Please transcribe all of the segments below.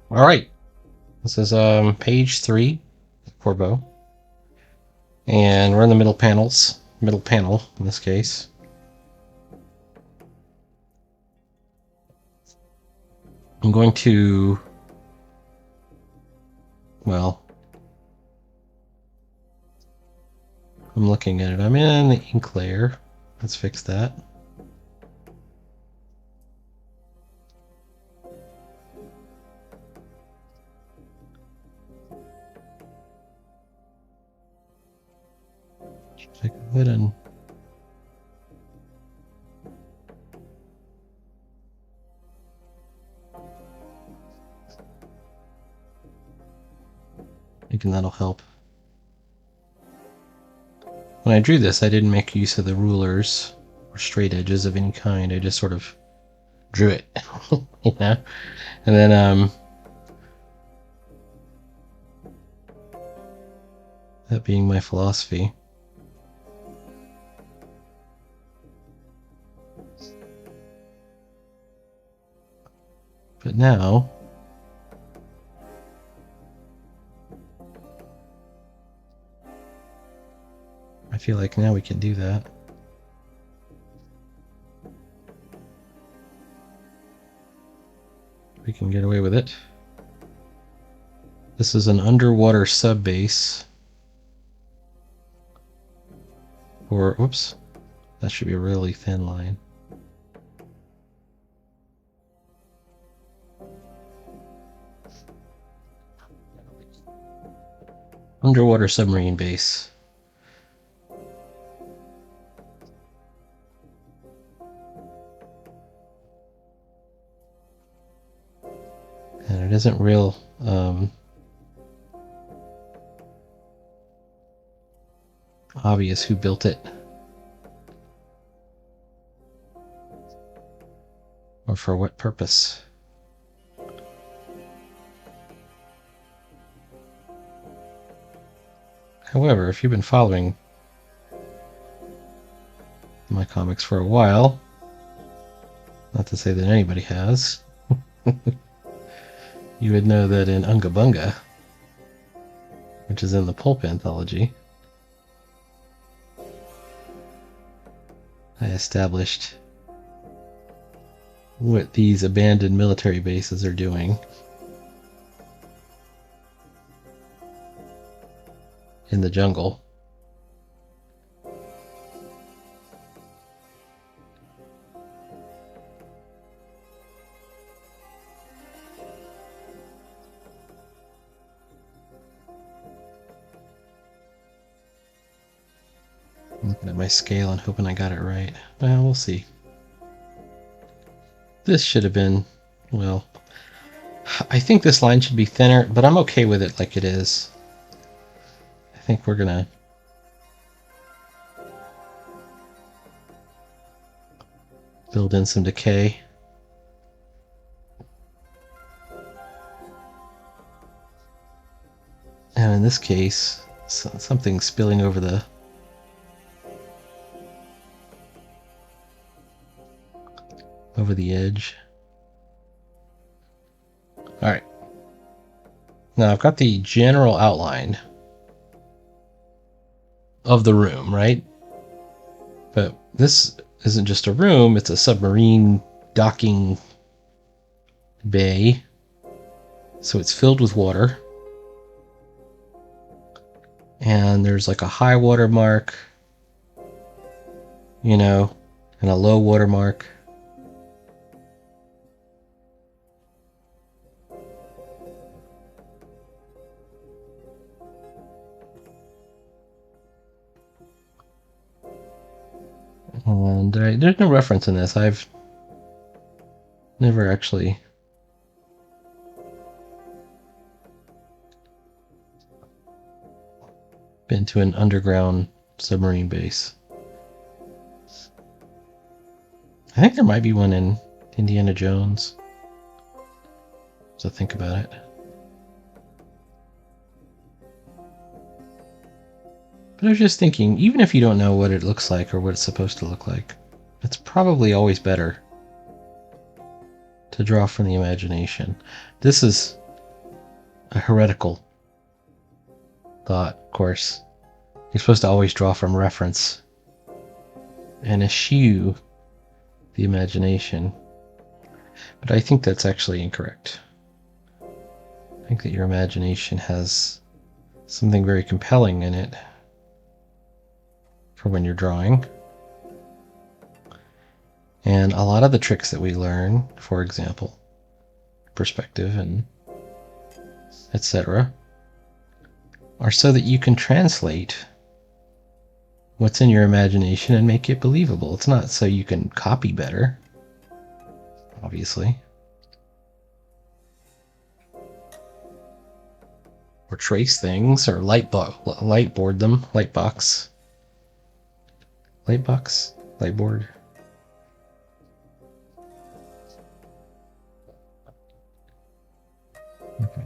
All right, this is page 3, Corbeau, and we're in the middle panel in this case. I'm going to, well, I'm looking at it. I'm in the ink layer. Let's fix that. Take a bit and thinking that'll help. When I drew this, I didn't make use of the rulers or straight edges of any kind. I just sort of drew it, you know? And then, that being my philosophy. But now, I feel like now we can do that. We can get away with it. This is an underwater sub base. Or, whoops, that should be a really thin line. Underwater submarine base. And it isn't real obvious who built it or for what purpose. However, if you've been following my comics for a while, not to say that anybody has, you would know that in Unga Bunga, which is in the Pulp anthology, I established what these abandoned military bases are doing in the jungle. I'm looking at my scale and hoping I got it right. Well, we'll see. This should have been, well, I think this line should be thinner, but I'm okay with it like it is. I think we're gonna build in some decay. And in this case, something spilling over the edge. Alright. Now I've got the general outline of the room, right? But this isn't just a room, it's a submarine docking bay. So it's filled with water. And there's like a high water mark, you know, and a low water mark. And there's no reference in this. I've never actually been to an underground submarine base. I think there might be one in Indiana Jones. So think about it. But I was just thinking, even if you don't know what it looks like or what it's supposed to look like, it's probably always better to draw from the imagination. This is a heretical thought, of course. You're supposed to always draw from reference and eschew the imagination. But I think that's actually incorrect. I think that your imagination has something very compelling in it for when you're drawing. And a lot of the tricks that we learn, for example, perspective and etc., are so that you can translate what's in your imagination and make it believable. It's not so you can copy better, obviously. Or trace things, or lightboard them. Lightbox. Lightboard. Okay.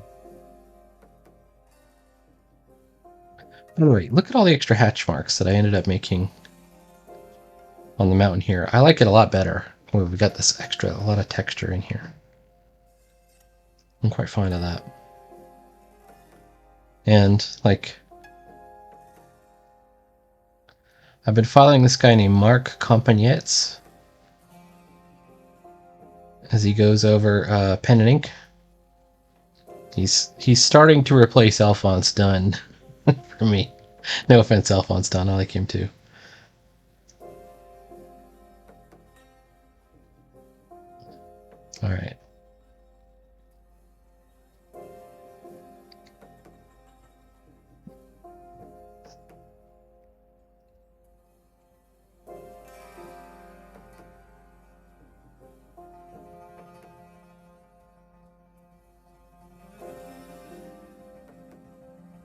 By the way, look at all the extra hatch marks that I ended up making on the mountain here. I like it a lot better when we've got this extra, a lot of texture in here. I'm quite fond of that. And, like, I've been following this guy named Mark Compagnetz as he goes over pen and ink. He's starting to replace Alphonse Dunn for me. No offense, Alphonse Dunn. I like him too. All right.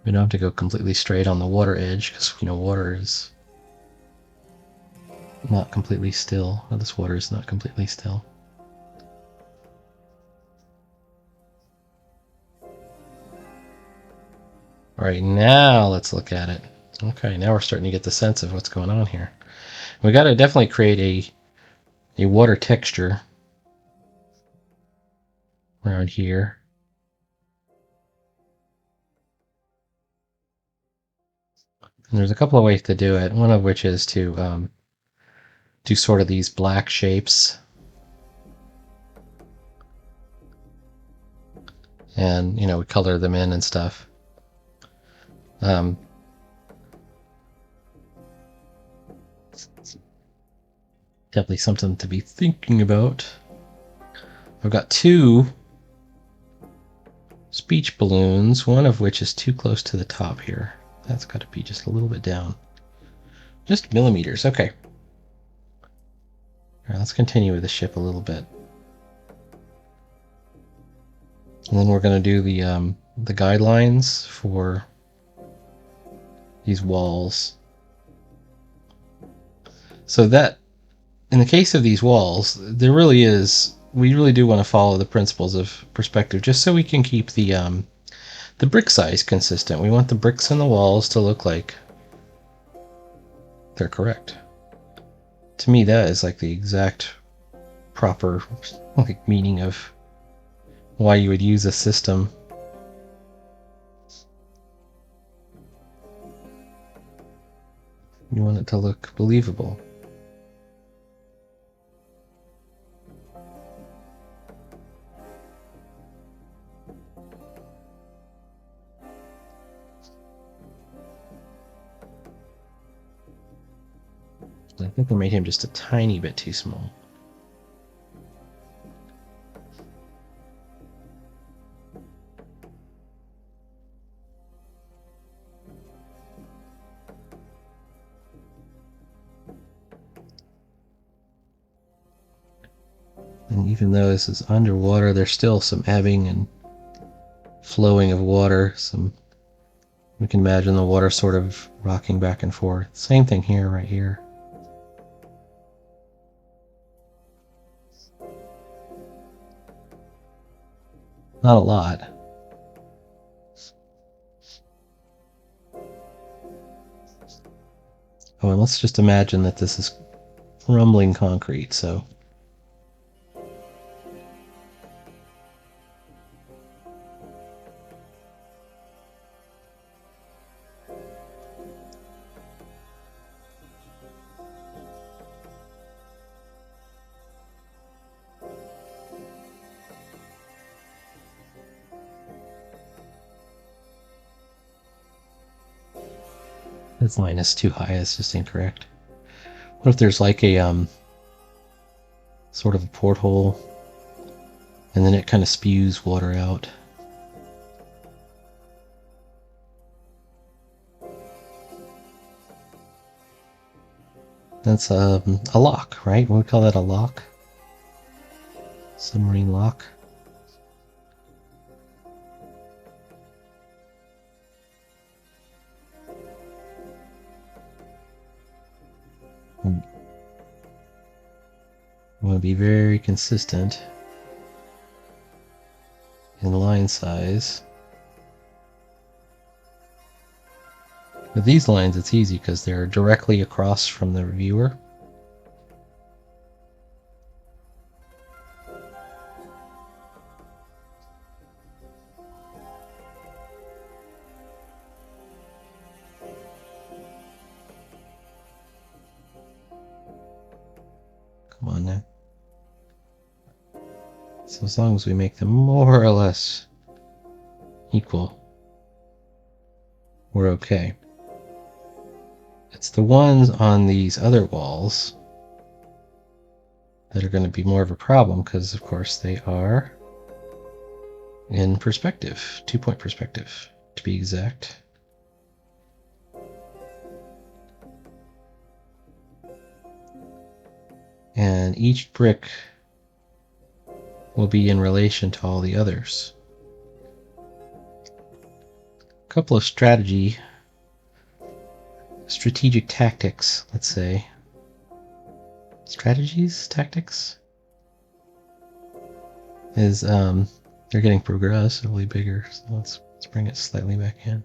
We don't have to go completely straight on the water edge because, you know, water is not completely still. Well, this water is not completely still. All right, now let's look at it. Okay, now we're starting to get the sense of what's going on here. We got to definitely create a water texture around here. And there's a couple of ways to do it. One of which is to do sort of these black shapes. And, you know, we color them in and stuff. Definitely something to be thinking about. I've got two speech balloons, one of which is too close to the top here. That's got to be just a little bit down. Just millimeters, okay. All right, let's continue with the ship a little bit. And then we're going to do the guidelines for these walls. So that, in the case of these walls, there really is, we really do want to follow the principles of perspective, just so we can keep the brick size consistent. We want the bricks in the walls to look like they're correct. To me, that is like the exact proper like meaning of why you would use a system. You want it to look believable. I think I made him just a tiny bit too small. And even though this is underwater, there's still some ebbing and flowing of water. We can imagine the water sort of rocking back and forth. Same thing here, right here. Not a lot. Oh, and let's just imagine that this is rumbling concrete, so This line is too high, it's just incorrect. What if there's like a sort of a porthole and then it kind of spews water out? That's a lock, right? We call that a lock. Submarine lock. I want to be very consistent in line size. With these lines, it's easy because they're directly across from the viewer. Come on now. So as long as we make them more or less equal, we're okay. It's the ones on these other walls that are going to be more of a problem because, of course, they are in perspective, 2-point perspective, to be exact. And each brick will be in relation to all the others. A couple of strategic tactics, let's say. Strategies? Tactics? Is they're getting progressively bigger, so let's bring it slightly back in.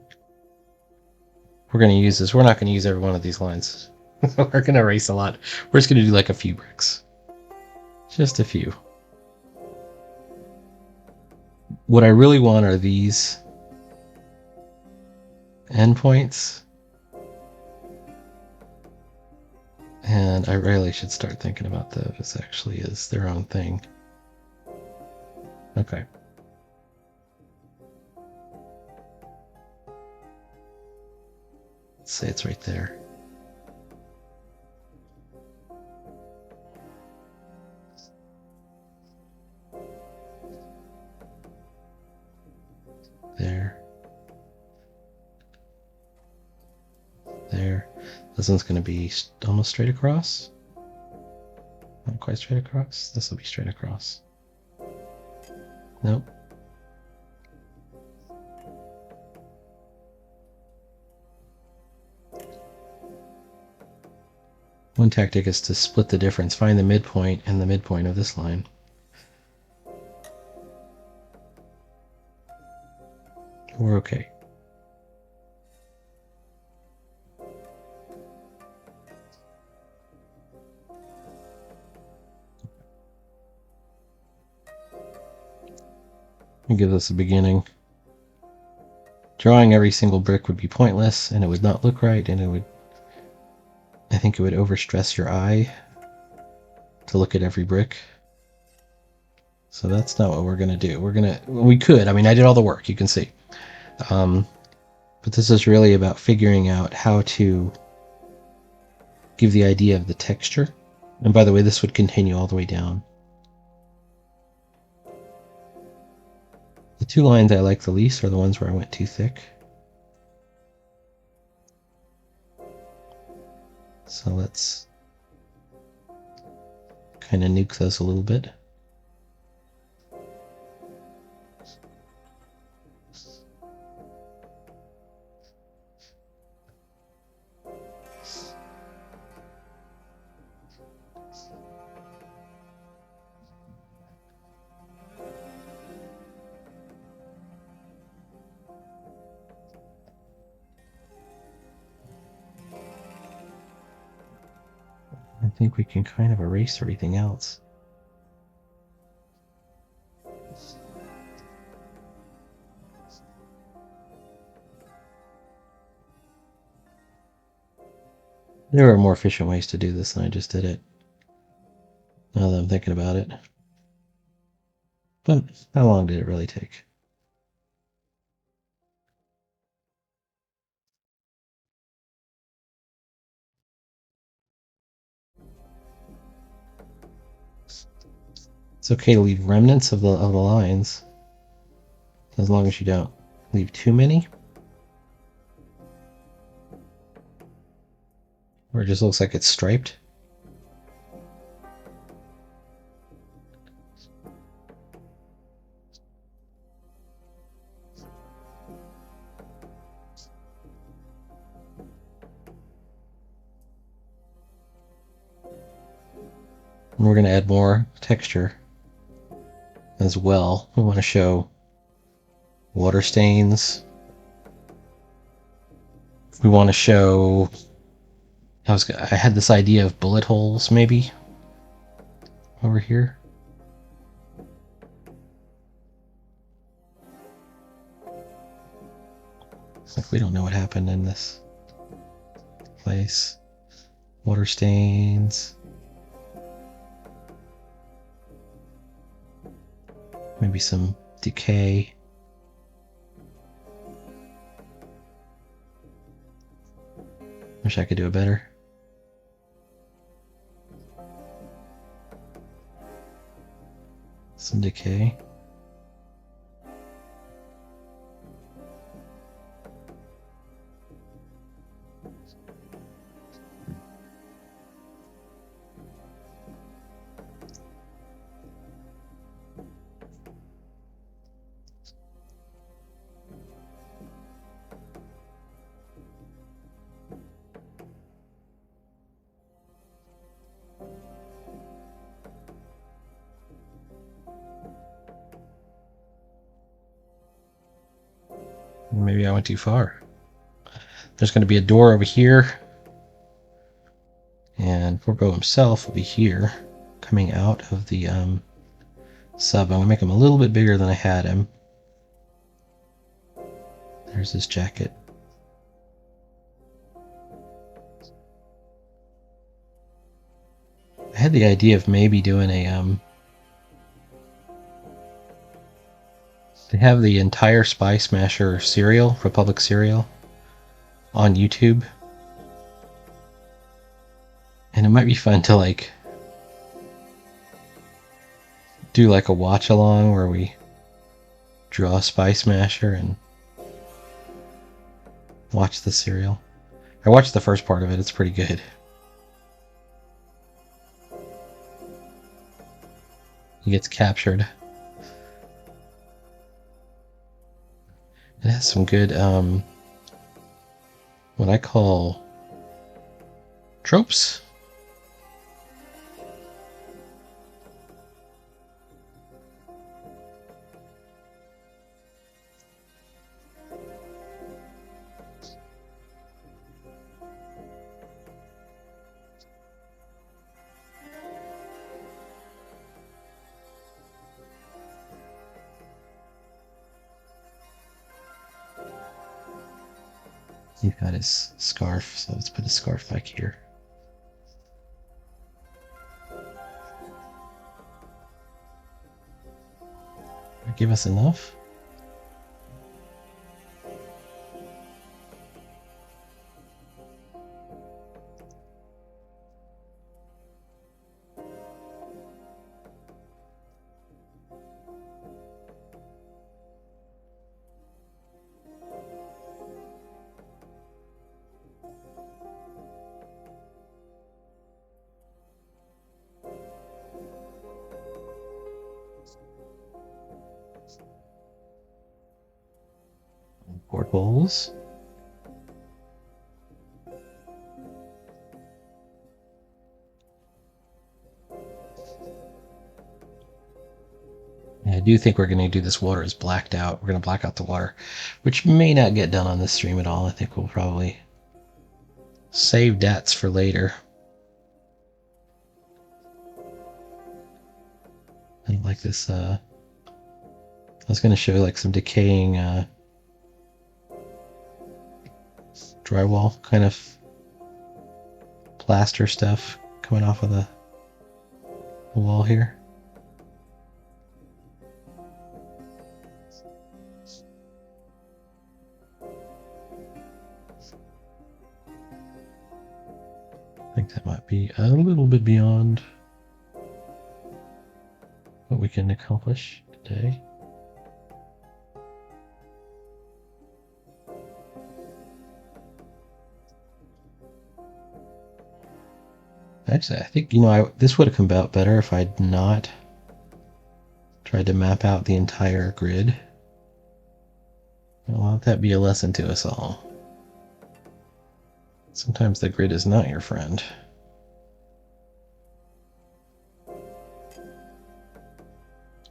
We're going to use this. We're not going to use every one of these lines. We're going to erase a lot. We're just going to do like a few bricks. Just a few. What I really want are these endpoints. And I really should start thinking about those actually as their own thing. Okay. Let's say it's right there. There. There. This one's going to be almost straight across. Not quite straight across. This will be straight across. Nope. One tactic is to split the difference. Find the midpoint and the midpoint of this line. We're okay. Let me give this a beginning. Drawing every single brick would be pointless, and it would not look right, and it would, I think it would overstress your eye to look at every brick. So that's not what we're going to do. We could, I mean, I did all the work, you can see. But this is really about figuring out how to give the idea of the texture. And by the way, this would continue all the way down. The two lines I like the least are the ones where I went too thick. So let's kind of nuke those a little bit. I think we can kind of erase everything else. There are more efficient ways to do this than I just did it, now that I'm thinking about it. But how long did it really take? It's okay to leave remnants of the lines, as long as you don't leave too many. Or it just looks like it's striped. And we're going to add more texture as well. We want to show water stains. We want to show... I had this idea of bullet holes, maybe, over here. It's like we don't know what happened in this place. Water stains. Maybe some decay. Wish I could do it better. Some decay. Maybe I went too far. There's going to be a door over here, and Corbeau himself will be here, coming out of the sub. I'm going to make him a little bit bigger than I had him. There's his jacket. I had the idea of maybe doing a they have the entire Spy Smasher serial, Republic serial, on YouTube. And it might be fun to like do like a watch along where we draw a Spy Smasher and watch the serial. I watched the first part of it, it's pretty good. He gets captured. It has some good, what I call tropes. He's got his scarf, so let's put his scarf back here. Give us enough? Portholes. I do think we're going to do this water is blacked out. We're going to black out the water, which may not get done on this stream at all. I think we'll probably save dats for later. I don't like this. I was going to show like some decaying drywall kind of plaster stuff coming off of the wall here. I think that might be a little bit beyond what we can accomplish today. Actually, I think, this would have come out better if I'd not tried to map out the entire grid. I'll let that be a lesson to us all. Sometimes the grid is not your friend.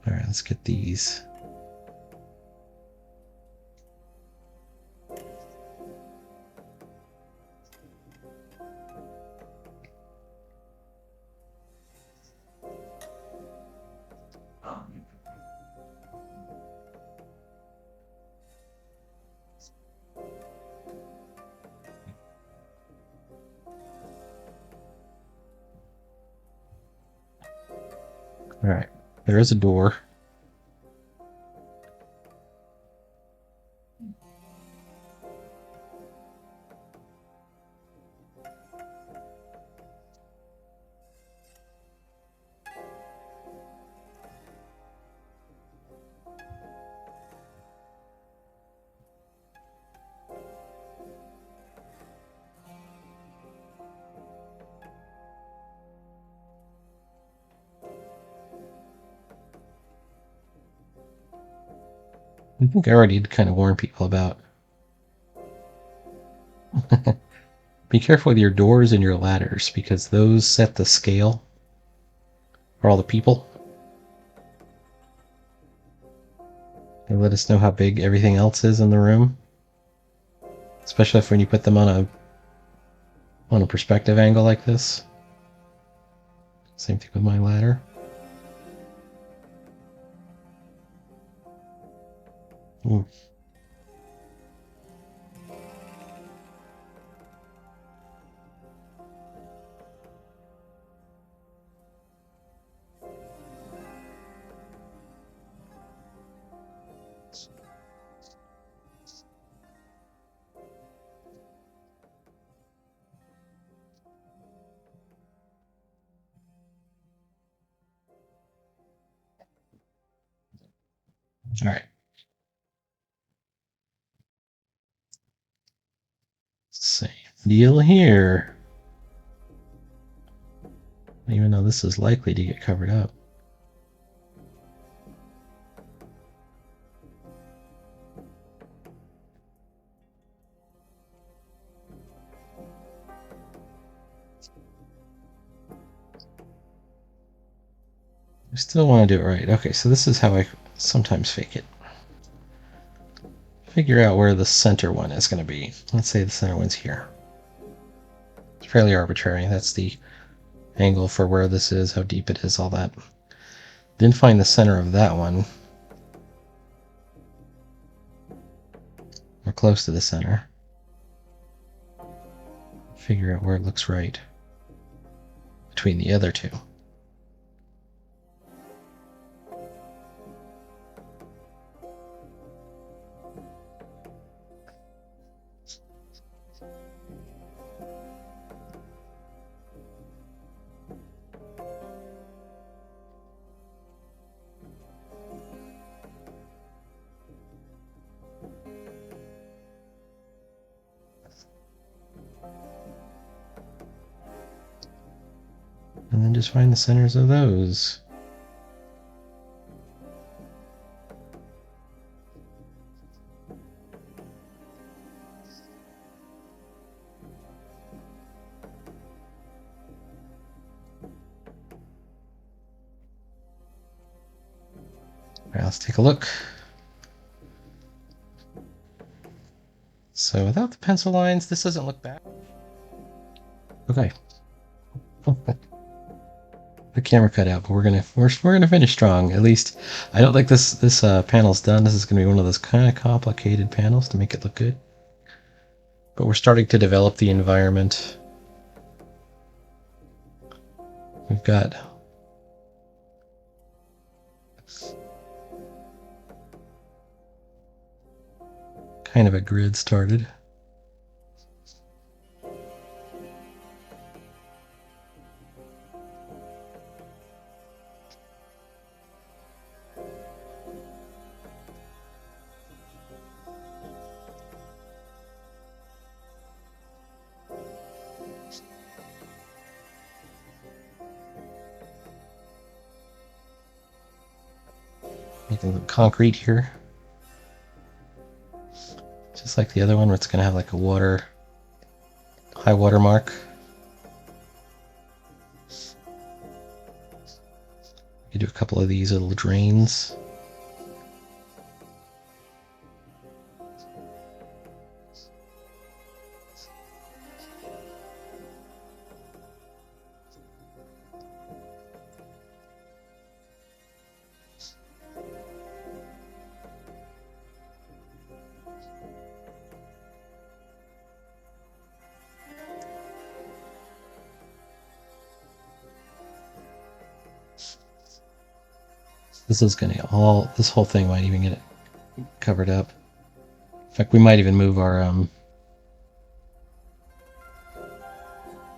Alright, let's get these. Alright, there is a door. I think I already did kind of warn people about. Be careful with your doors and your ladders, because those set the scale for all the people. They let us know how big everything else is in the room, especially if when you put them on a perspective angle like this. Same thing with my ladder. Ooh. All right. Same deal here. Even though this is likely to get covered up. I still want to do it right. Okay, so this is how I sometimes fake it. Figure out where the center one is going to be. Let's say the center one's here. It's fairly arbitrary. That's the angle for where this is, how deep it is, all that. Then find the center of that one. We're close to the center. Figure out where it looks right between the other two. And then just find the centers of those. All right, let's take a look. So without the pencil lines, this doesn't look bad. Okay. The camera cut out, but we're gonna finish strong. At least I don't think this panel's done. This is gonna be one of those kind of complicated panels to make it look good. But we're starting to develop the environment. We've got kind of a grid started. Making the concrete here. Just like the other one where it's going to have like a high water mark. You do a couple of these little drains. This whole thing might even get it covered up. In fact, we might even move our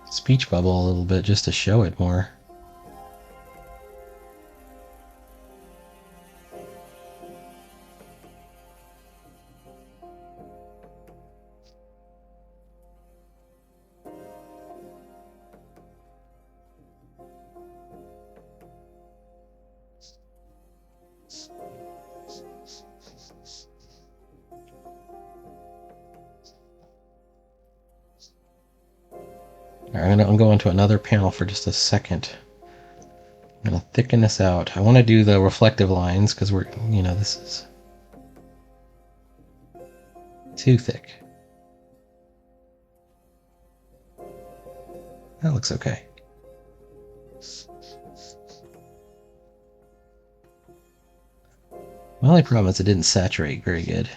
speech bubble a little bit just to show it more. Alright, I'm going to go into another panel for just a second. I'm going to thicken this out. I want to do the reflective lines because this is too thick. That looks okay. My only problem is it didn't saturate very good.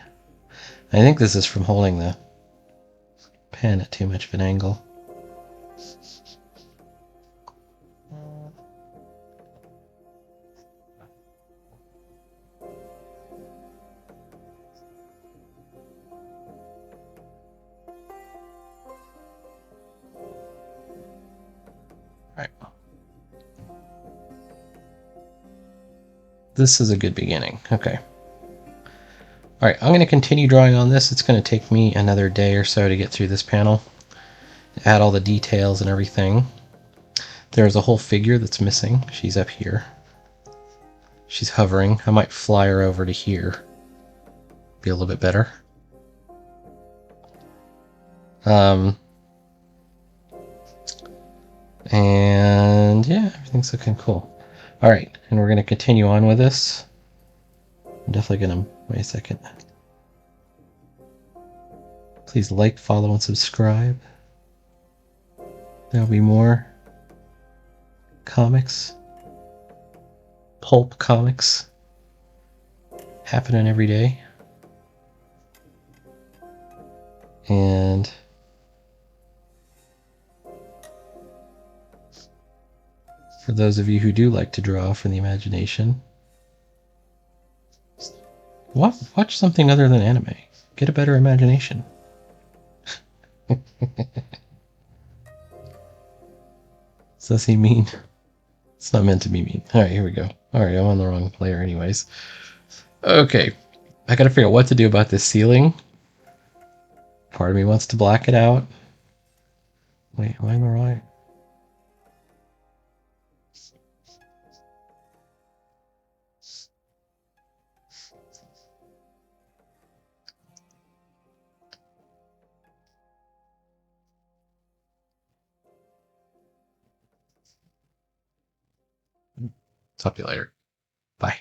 I think this is from holding the pen at too much of an angle. Alright. This is a good beginning. Okay. Alright, I'm going to continue drawing on this. It's going to take me another day or so to get through this panel. Add all the details and everything. There's a whole figure that's missing. She's up here. She's hovering. I might fly her over to here. Be a little bit better. And yeah, everything's looking cool. Alright, and we're going to continue on with this. I'm definitely going to... Wait a second. Please like, follow, and subscribe. There'll be more comics. Pulp comics. Happening every day. And... for those of you who do like to draw from the imagination, watch something other than anime. Get a better imagination. Does that seem mean? It's not meant to be mean. Alright, here we go. Alright, I'm on the wrong layer anyways. Okay, I gotta figure out what to do about this ceiling. Part of me wants to black it out. Wait, am I on the right? Talk to you later. Bye.